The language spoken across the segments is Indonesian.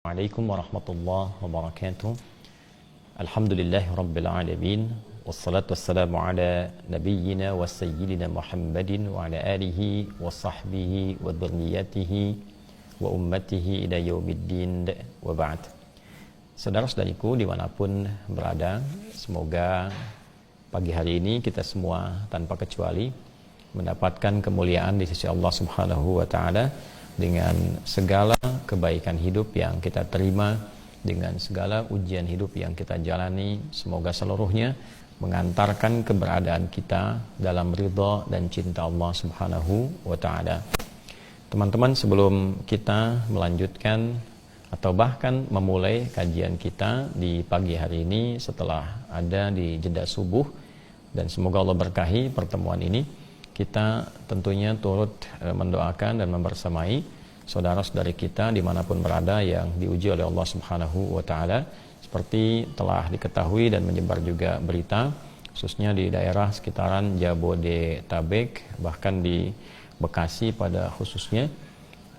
Assalamualaikum warahmatullahi wabarakatuh. Alhamdulillahi rabbil alamin. Wassalatu wassalamu ala nabiyyina wa sayyidina Muhammadin wa ala alihi wa sahbihi wa dhurriyyatihi wa ummatihi ila yaumiddin wa ba'd. Saudara-saudariku dimanapun berada, semoga pagi hari ini kita semua tanpa kecuali mendapatkan kemuliaan di sisi Allah Subhanahu wa taala dengan segala kebaikan hidup yang kita terima, dengan segala ujian hidup yang kita jalani. Semoga seluruhnya mengantarkan keberadaan kita dalam ridha dan cinta Allah Subhanahu wa taala. Teman-teman, sebelum kita melanjutkan atau bahkan memulai kajian kita di pagi hari ini setelah ada di jeda subuh, dan semoga Allah berkahi pertemuan ini, kita tentunya turut mendoakan dan membersamai saudara-saudari kita dimanapun berada yang diuji oleh Allah Subhanahu wa taala. Seperti telah diketahui dan menyebar juga berita, khususnya di daerah sekitaran Jabodetabek, bahkan di Bekasi pada khususnya,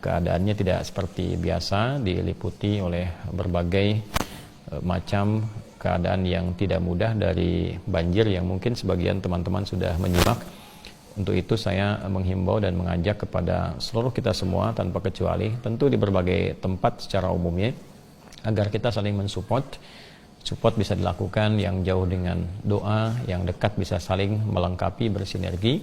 keadaannya tidak seperti biasa, diliputi oleh berbagai macam keadaan yang tidak mudah, dari banjir yang mungkin sebagian teman-teman sudah menyimak. Untuk itu saya menghimbau dan mengajak kepada seluruh kita semua tanpa kecuali, tentu di berbagai tempat secara umumnya, agar kita saling mensupport. Support bisa dilakukan yang jauh dengan doa, yang dekat bisa saling melengkapi, bersinergi,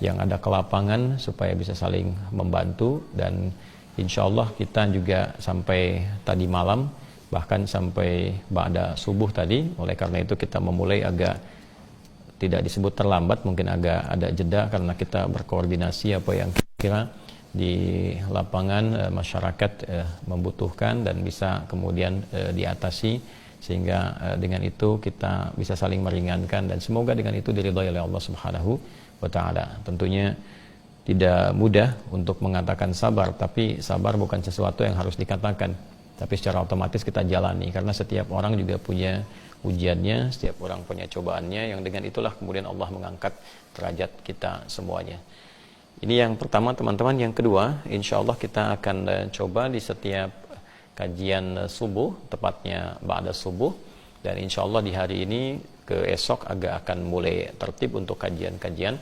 yang ada ke lapangan supaya bisa saling membantu. Dan insya Allah kita juga sampai tadi malam, bahkan sampai ba'da subuh tadi. Oleh karena itu kita memulai agak tidak disebut terlambat, mungkin agak ada jeda karena kita berkoordinasi apa yang kira di lapangan masyarakat membutuhkan dan bisa kemudian diatasi, sehingga dengan itu kita bisa saling meringankan, dan semoga dengan itu diridhai oleh Allah Subhanahu wa taala. Tentunya tidak mudah untuk mengatakan sabar, tapi sabar bukan sesuatu yang harus dikatakan, tapi secara otomatis kita jalani, karena setiap orang juga punya ujiannya, setiap orang punya cobaannya, yang dengan itulah kemudian Allah mengangkat derajat kita semuanya. Ini yang pertama teman-teman. Yang kedua, insya Allah kita akan coba di setiap kajian subuh, tepatnya ba'da subuh, dan insya Allah di hari ini ke esok agak akan mulai tertib untuk kajian-kajian.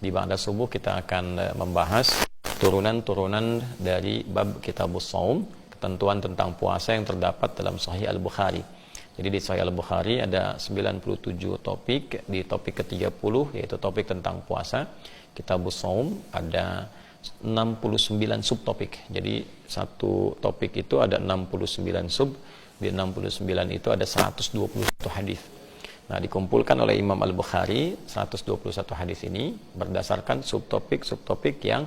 Di ba'da subuh kita akan membahas turunan-turunan dari bab Kitabus Shaum, ketentuan tentang puasa yang terdapat dalam Sahih Al-Bukhari. Jadi di Sahih Al-Bukhari ada 97 topik. Di topik ke-30 yaitu topik tentang puasa, Kitabus Shaum, ada 69 subtopik. Jadi satu topik itu ada 69 sub. Di 69 itu ada 121 hadis. Nah, dikumpulkan oleh Imam Al-Bukhari 121 hadis ini berdasarkan subtopik-subtopik yang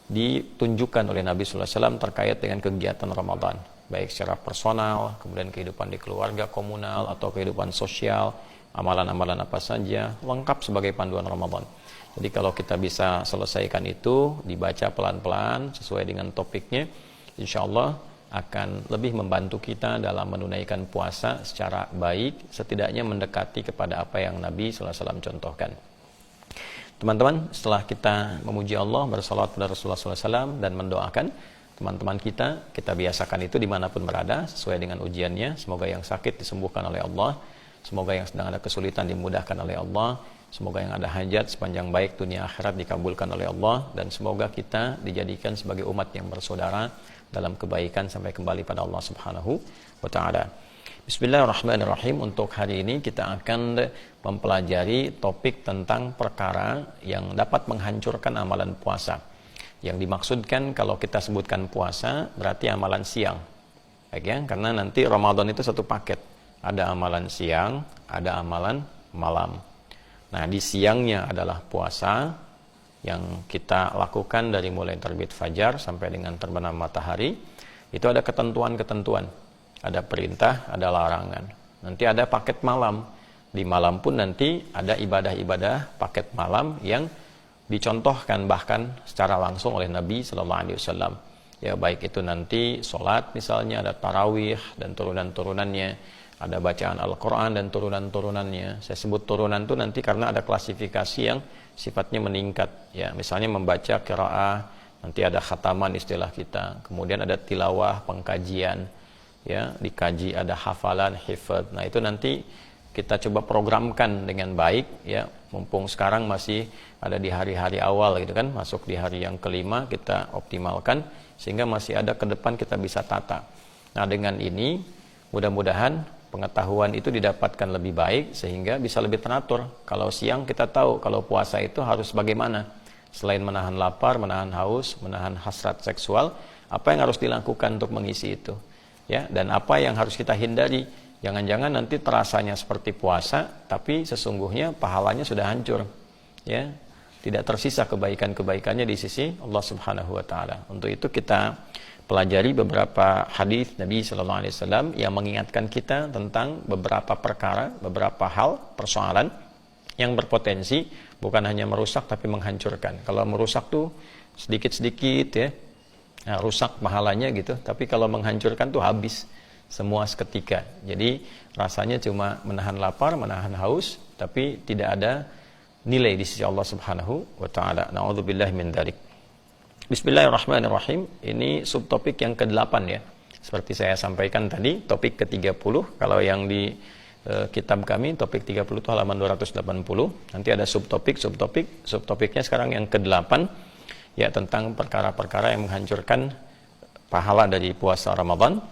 ditunjukkan oleh Nabi sallallahu alaihi wasallam terkait dengan kegiatan Ramadan, baik secara personal, kemudian kehidupan di keluarga, komunal, atau kehidupan sosial, amalan-amalan apa saja, lengkap sebagai panduan Ramadan. Jadi kalau kita bisa selesaikan itu, dibaca pelan-pelan sesuai dengan topiknya, insya Allah akan lebih membantu kita dalam menunaikan puasa secara baik, setidaknya mendekati kepada apa yang Nabi sallallahu alaihi wasallam contohkan. Teman-teman, setelah kita memuji Allah, bersalawat pada Rasulullah SAW, dan mendoakan teman-teman kita biasakan itu dimanapun berada, sesuai dengan ujiannya. Semoga yang sakit disembuhkan oleh Allah, semoga yang sedang ada kesulitan dimudahkan oleh Allah, semoga yang ada hajat sepanjang baik dunia akhirat dikabulkan oleh Allah, dan semoga kita dijadikan sebagai umat yang bersaudara dalam kebaikan sampai kembali pada Allah Subhanahu wa taala. Bismillahirrahmanirrahim. Untuk hari ini kita akan mempelajari topik tentang perkara yang dapat menghancurkan amalan puasa. Yang dimaksudkan kalau kita sebutkan puasa berarti amalan siang, baik ya? Karena nanti Ramadan itu satu paket, ada amalan siang, ada amalan malam. Nah, di siangnya adalah puasa yang kita lakukan dari mulai terbit fajar sampai dengan terbenam matahari. Itu ada ketentuan-ketentuan, ada perintah, ada larangan. Nanti ada paket malam. Di malam pun nanti ada ibadah-ibadah paket malam yang dicontohkan bahkan secara langsung oleh Nabi sallallahu alaihi wasallam. Ya, baik itu nanti sholat misalnya, ada tarawih dan turunan-turunannya, ada bacaan Al-Quran dan turunan-turunannya. Saya sebut turunan itu nanti karena ada klasifikasi yang sifatnya meningkat. Ya, misalnya membaca qiraah, nanti ada khataman istilah kita, kemudian ada tilawah, pengkajian, ya, dikaji, ada hafalan, hifadz. Nah, itu nanti kita coba programkan dengan baik, ya, mumpung sekarang masih ada di hari-hari awal gitu kan, masuk di hari yang kelima, kita optimalkan sehingga masih ada ke depan kita bisa tata. Nah, dengan ini mudah-mudahan pengetahuan itu didapatkan lebih baik sehingga bisa lebih teratur. Kalau siang kita tahu kalau puasa itu harus bagaimana, selain menahan lapar, menahan haus, menahan hasrat seksual, apa yang harus dilakukan untuk mengisi itu, ya, dan apa yang harus kita hindari. Jangan-jangan nanti terasanya seperti puasa tapi sesungguhnya pahalanya sudah hancur, ya, tidak tersisa kebaikan-kebaikannya di sisi Allah Subhanahu wa taala. Untuk itu kita pelajari beberapa hadis Nabi sallallahu alaihi wasallam yang mengingatkan kita tentang beberapa perkara, beberapa hal, persoalan yang berpotensi bukan hanya merusak tapi menghancurkan. Kalau merusak tuh sedikit-sedikit, ya, nah, rusak pahalanya gitu, tapi kalau menghancurkan tuh habis semua seketika. Jadi rasanya cuma menahan lapar, menahan haus, tapi tidak ada nilai di sisi Allah Subhanahu wa taala. Nauzubillahi min dzalik. Bismillahirrahmanirrahim. Ini subtopik yang ke-8, ya. Seperti saya sampaikan tadi, topik ke-30. Kalau yang di kitab kami topik 30 itu halaman 280. Nanti ada subtopiknya sekarang yang ke-8, ya, tentang perkara-perkara yang menghancurkan pahala dari puasa Ramadan,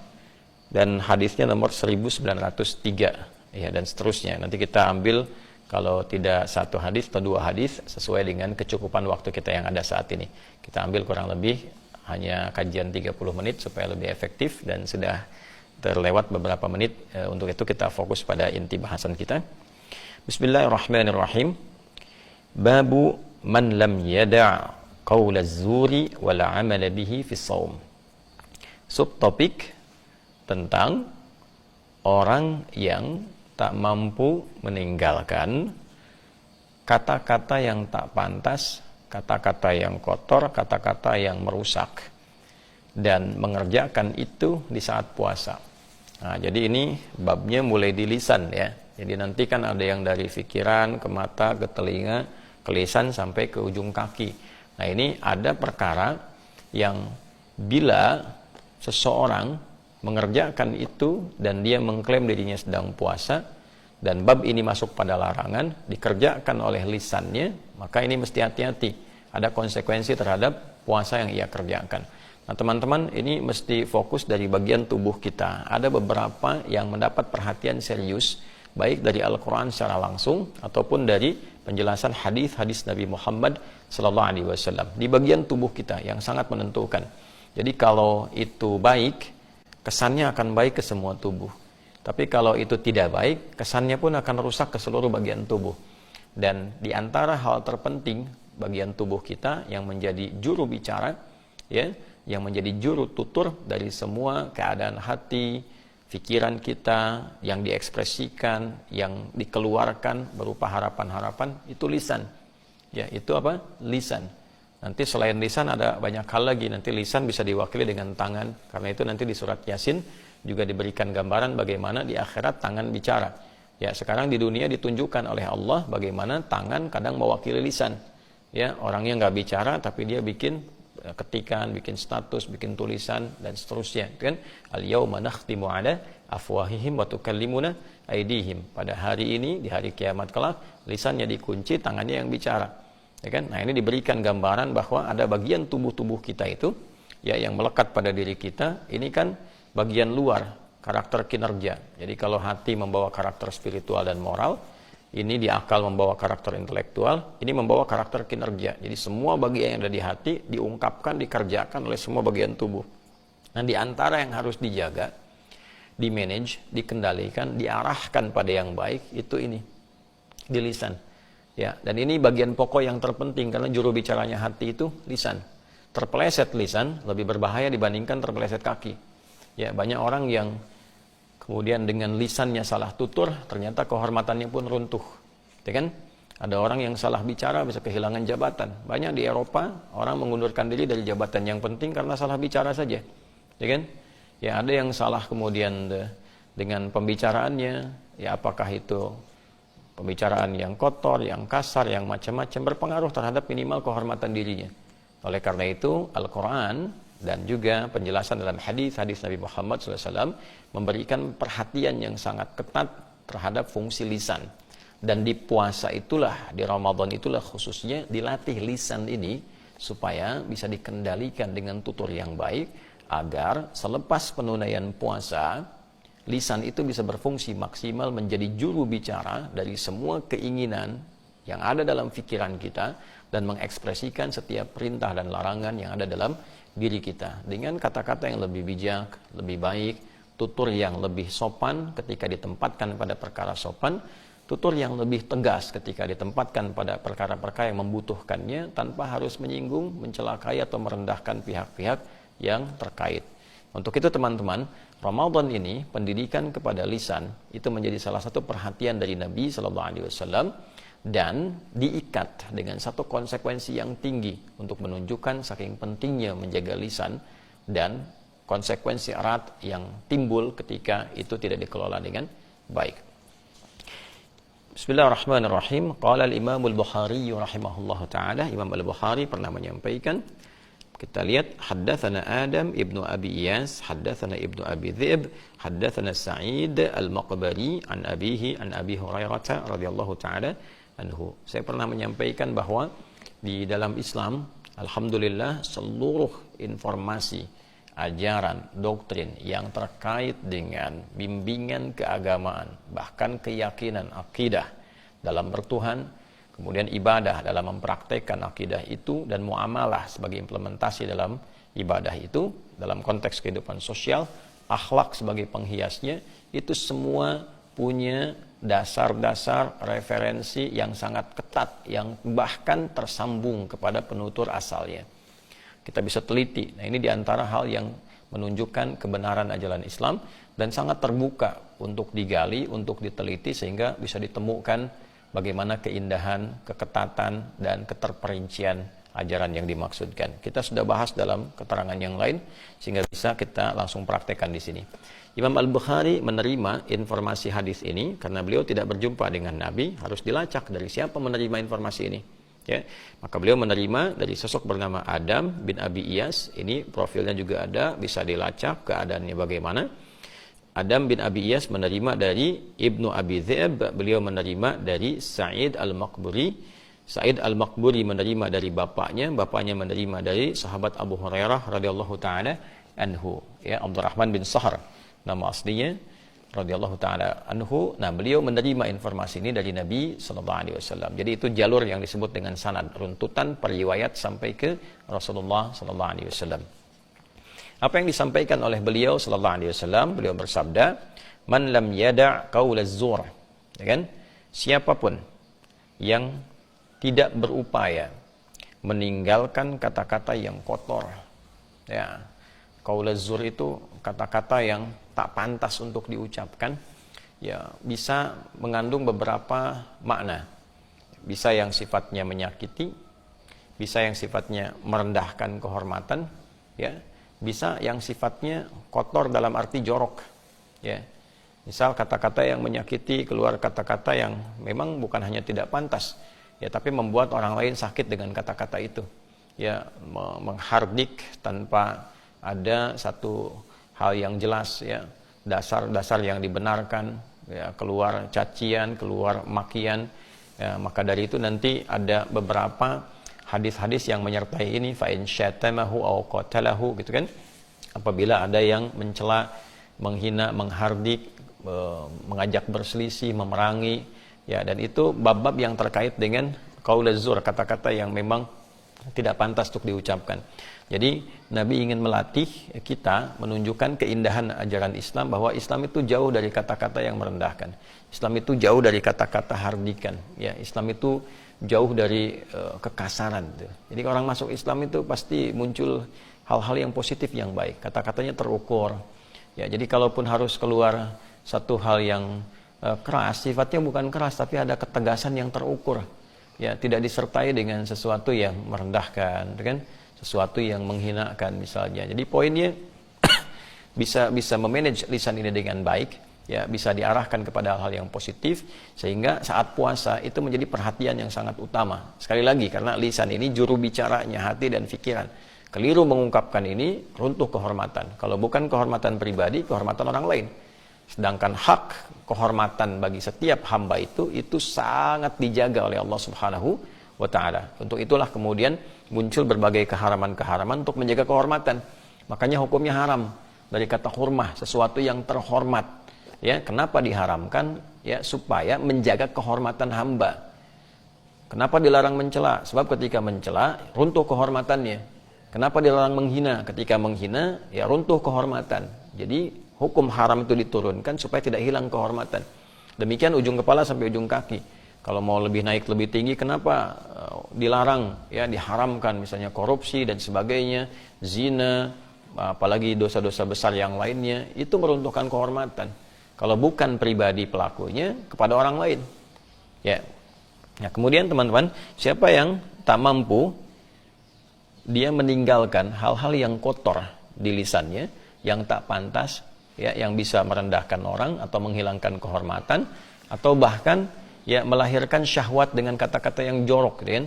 dan hadisnya nomor 1903, ya, dan seterusnya. Nanti kita ambil kalau tidak satu hadis atau dua hadis sesuai dengan kecukupan waktu kita yang ada saat ini. Kita ambil kurang lebih hanya kajian 30 menit supaya lebih efektif, dan sudah terlewat beberapa menit. Untuk itu kita fokus pada inti bahasan kita. Bismillahirrahmanirrahim. Babu man lam yada' qaula az-zuri wal 'amala bihi fi shaum. Subtopik tentang orang yang tak mampu meninggalkan kata-kata yang tak pantas, kata-kata yang kotor, kata-kata yang merusak, dan mengerjakan itu di saat puasa. Nah, jadi ini babnya mulai di lisan, ya. Jadi nanti kan ada yang dari pikiran ke mata, ke telinga, ke lisan sampai ke ujung kaki. Nah, ini ada perkara yang bila seseorang mengerjakan itu dan dia mengklaim dirinya sedang puasa, dan bab ini masuk pada larangan, dikerjakan oleh lisannya, maka ini mesti hati-hati. Ada konsekuensi terhadap puasa yang ia kerjakan. Nah, teman-teman, ini mesti fokus dari bagian tubuh kita. Ada beberapa yang mendapat perhatian serius, baik dari Al-Quran secara langsung ataupun dari penjelasan hadis-hadis Nabi Muhammad SAW di bagian tubuh kita yang sangat menentukan. Jadi kalau itu baik, kesannya akan baik ke semua tubuh. Tapi kalau itu tidak baik, kesannya pun akan rusak ke seluruh bagian tubuh. Dan di antara hal terpenting bagian tubuh kita yang menjadi juru bicara, ya, yang menjadi juru tutur dari semua keadaan hati, pikiran kita, yang diekspresikan, yang dikeluarkan berupa harapan-harapan, itu lisan. Ya, itu apa? Lisan. Nanti selain lisan ada banyak hal lagi. Nanti lisan bisa diwakili dengan tangan. Karena itu nanti di surat Yasin juga diberikan gambaran bagaimana di akhirat tangan bicara. Ya, sekarang di dunia ditunjukkan oleh Allah bagaimana tangan kadang mewakili lisan. Ya, orangnya nggak bicara tapi dia bikin ketikan, bikin status, bikin tulisan, dan seterusnya. Kan? Al-yauma nakhtimu ala afwahihim wa tukallimuna aydihim. Pada hari ini, di hari kiamat kelak, lisannya dikunci, tangannya yang bicara. Ya kan? Nah, ini diberikan gambaran bahwa ada bagian tubuh-tubuh kita itu, ya, yang melekat pada diri kita. Ini kan bagian luar, karakter kinerja. Jadi kalau hati membawa karakter spiritual dan moral, ini di akal membawa karakter intelektual, ini membawa karakter kinerja. Jadi semua bagian yang ada di hati diungkapkan, dikerjakan oleh semua bagian tubuh. Nah, di antara yang harus dijaga, dimanage, dikendalikan, diarahkan pada yang baik, itu ini, di lisan. Ya, dan ini bagian pokok yang terpenting karena juru bicaranya hati itu lisan. Terpeleset lisan lebih berbahaya dibandingkan terpeleset kaki. Ya, banyak orang yang kemudian dengan lisannya salah tutur, ternyata kehormatannya pun runtuh. Ya kan? Ada orang yang salah bicara bisa kehilangan jabatan. Banyak di Eropa orang mengundurkan diri dari jabatan yang penting karena salah bicara saja. Ya kan? Ya, ada yang salah kemudian dengan pembicaraannya, ya, apakah itu pembicaraan yang kotor, yang kasar, yang macam-macam, berpengaruh terhadap minimal kehormatan dirinya. Oleh karena itu, Al-Quran dan juga penjelasan dalam hadis-hadis Nabi Muhammad SAW memberikan perhatian yang sangat ketat terhadap fungsi lisan. Dan di puasa itulah, di Ramadan itulah khususnya dilatih lisan ini supaya bisa dikendalikan dengan tutur yang baik, agar selepas penunaian puasa, lisan itu bisa berfungsi maksimal menjadi juru bicara dari semua keinginan yang ada dalam pikiran kita dan mengekspresikan setiap perintah dan larangan yang ada dalam diri kita dengan kata-kata yang lebih bijak, lebih baik, tutur yang lebih sopan ketika ditempatkan pada perkara sopan, tutur yang lebih tegas ketika ditempatkan pada perkara-perkara yang membutuhkannya tanpa harus menyinggung, mencelakai atau merendahkan pihak-pihak yang terkait. Untuk itu teman-teman, Ramadan ini pendidikan kepada lisan itu menjadi salah satu perhatian dari Nabi SAW dan diikat dengan satu konsekuensi yang tinggi untuk menunjukkan saking pentingnya menjaga lisan dan konsekuensi erat yang timbul ketika itu tidak dikelola dengan baik. Bismillahirrahmanirrahim. Qala al-Imam al-Bukhari rahimahullahu taala, Imam al-Bukhari pernah menyampaikan, kita lihat, haddatsana Adam ibnu Abi Iyas, haddatsana ibnu Abi Dhi'b, haddatsana Sa'id al-Maqbari an abihi an Abi Hurairah radhiyallahu taala anhu. Saya pernah menyampaikan bahwa di dalam Islam, alhamdulillah, seluruh informasi, ajaran, doktrin yang terkait dengan bimbingan keagamaan, bahkan keyakinan akidah dalam bertuhan, kemudian ibadah dalam mempraktekkan akidah itu, dan muamalah sebagai implementasi dalam ibadah itu, dalam konteks kehidupan sosial, akhlak sebagai penghiasnya, itu semua punya dasar-dasar referensi yang sangat ketat, yang bahkan tersambung kepada penutur asalnya. Kita bisa teliti. Nah, ini diantara hal yang menunjukkan kebenaran ajaran Islam dan sangat terbuka untuk digali, untuk diteliti, sehingga bisa ditemukan bagaimana keindahan, keketatan, dan keterperincian ajaran yang dimaksudkan. Kita sudah bahas dalam keterangan yang lain, sehingga bisa kita langsung praktekkan di sini. Imam Al-Bukhari menerima informasi hadis ini karena beliau tidak berjumpa dengan Nabi, harus dilacak dari siapa menerima informasi ini. Ya, maka beliau menerima dari sosok bernama Adam bin Abi Iyas. Ini profilnya juga ada, bisa dilacak keadaannya bagaimana. Adam bin Abi Iyas menerima dari Ibnu Abi Dhi'b, beliau menerima dari Sa'id al-Maqburi. Sa'id al-Maqburi menerima dari bapaknya menerima dari sahabat Abu Hurairah radhiyallahu taala anhu, ya, Abdurrahman bin Sahr nama aslinya, radhiyallahu taala anhu. Nah, beliau menerima informasi ini dari Nabi sallallahu alaihi wasallam. Jadi itu jalur yang disebut dengan sanad, runtutan periwayat sampai ke Rasulullah sallallahu alaihi wasallam. Apa yang disampaikan oleh beliau sallallahu alaihi wasallam? Beliau bersabda, "Man lam yada' qaulaz zur." Ya kan? Siapapun yang tidak berupaya meninggalkan kata-kata yang kotor. Ya. Qaulaz zur itu kata-kata yang tak pantas untuk diucapkan, ya, bisa mengandung beberapa makna. Bisa yang sifatnya menyakiti, bisa yang sifatnya merendahkan kehormatan, ya, bisa yang sifatnya kotor dalam arti jorok, ya. Misal kata-kata yang menyakiti, keluar kata-kata yang memang bukan hanya tidak pantas, ya, tapi membuat orang lain sakit dengan kata-kata itu, ya, menghardik tanpa ada satu hal yang jelas, ya, dasar-dasar yang dibenarkan, ya, keluar cacian, keluar makian, ya, maka dari itu nanti ada beberapa hadis-hadis yang menyertai ini, fa in syatamahu aw qatalahu, gitu kan, apabila ada yang mencela, menghina, menghardik, mengajak berselisih, memerangi, ya, dan itu bab-bab yang terkait dengan qaulaz zur, kata-kata yang memang tidak pantas untuk diucapkan. Jadi Nabi ingin melatih kita, menunjukkan keindahan ajaran Islam, bahwa Islam itu jauh dari kata-kata yang merendahkan. Islam itu jauh dari kata-kata hardikan. Ya, Islam itu jauh dari kekasaran. Jadi orang masuk Islam itu pasti muncul hal-hal yang positif, yang baik. Kata-katanya terukur. Ya, jadi kalaupun harus keluar satu hal yang keras, sifatnya bukan keras, tapi ada ketegasan yang terukur. Ya, tidak disertai dengan sesuatu yang merendahkan, kan? Sesuatu yang menghinakan misalnya. Jadi poinnya bisa memanage lisan ini dengan baik, ya, bisa diarahkan kepada hal yang positif, sehingga saat puasa itu menjadi perhatian yang sangat utama. Sekali lagi, karena lisan ini juru bicaranya hati dan pikiran. keliru mengungkapkan ini, runtuh kehormatan. Kalau bukan kehormatan pribadi, kehormatan orang lain. Sedangkan hak kehormatan bagi setiap hamba itu sangat dijaga oleh Allah Subhanahu wa ta'ala. Untuk itulah kemudian muncul berbagai keharaman-keharaman untuk menjaga kehormatan. Makanya hukumnya haram. Dari kata hurmah, sesuatu yang terhormat. Ya, kenapa diharamkan? Ya, supaya menjaga kehormatan hamba. Kenapa dilarang mencela? Sebab ketika mencela, runtuh kehormatannya. Kenapa dilarang menghina? Ketika menghina, ya runtuh kehormatan. Jadi hukum haram itu diturunkan supaya tidak hilang kehormatan. Demikian ujung kepala sampai ujung kaki. Kalau mau lebih naik lebih tinggi, kenapa dilarang? Ya, diharamkan misalnya korupsi dan sebagainya, zina, apalagi dosa-dosa besar yang lainnya, itu meruntuhkan kehormatan. Kalau bukan pribadi pelakunya, kepada orang lain. Ya. Nah, kemudian teman-teman, siapa yang tak mampu, dia meninggalkan hal-hal yang kotor di lisannya, yang tak pantas, ya, yang bisa merendahkan orang atau menghilangkan kehormatan, atau bahkan ya melahirkan syahwat dengan kata-kata yang jorok, gitu kan?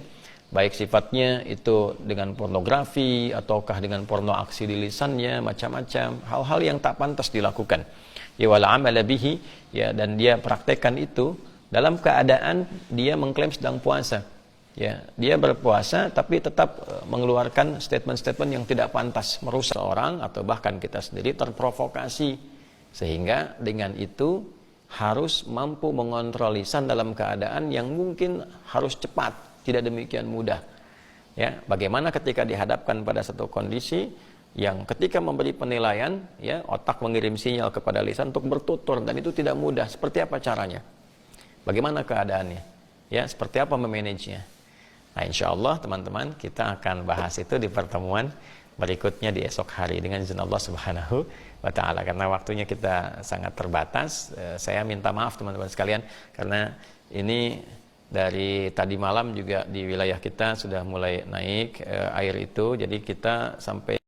Baik sifatnya itu dengan pornografi ataukah dengan porno aksi di lisannya, macam-macam hal-hal yang tak pantas dilakukan. Ya wala amala bihi, ya, dan dia praktekkan itu dalam keadaan dia mengklaim sedang puasa. Ya, dia berpuasa tapi tetap mengeluarkan statement-statement yang tidak pantas, merusak orang atau bahkan kita sendiri terprovokasi. Sehingga dengan itu harus mampu mengontrol lisan dalam keadaan yang mungkin harus cepat, tidak demikian mudah. Ya, bagaimana ketika dihadapkan pada satu kondisi yang ketika memberi penilaian, ya, otak mengirim sinyal kepada lisan untuk bertutur dan itu tidak mudah. Seperti apa caranya? Bagaimana keadaannya? Ya, seperti apa memanagenya? Nah, insya Allah teman-teman kita akan bahas itu di pertemuan berikutnya di esok hari dengan izin Allah Subhanahu wa ta'ala. Karena waktunya kita sangat terbatas, saya minta maaf teman-teman sekalian karena ini dari tadi malam juga di wilayah kita sudah mulai naik air itu, jadi kita sampai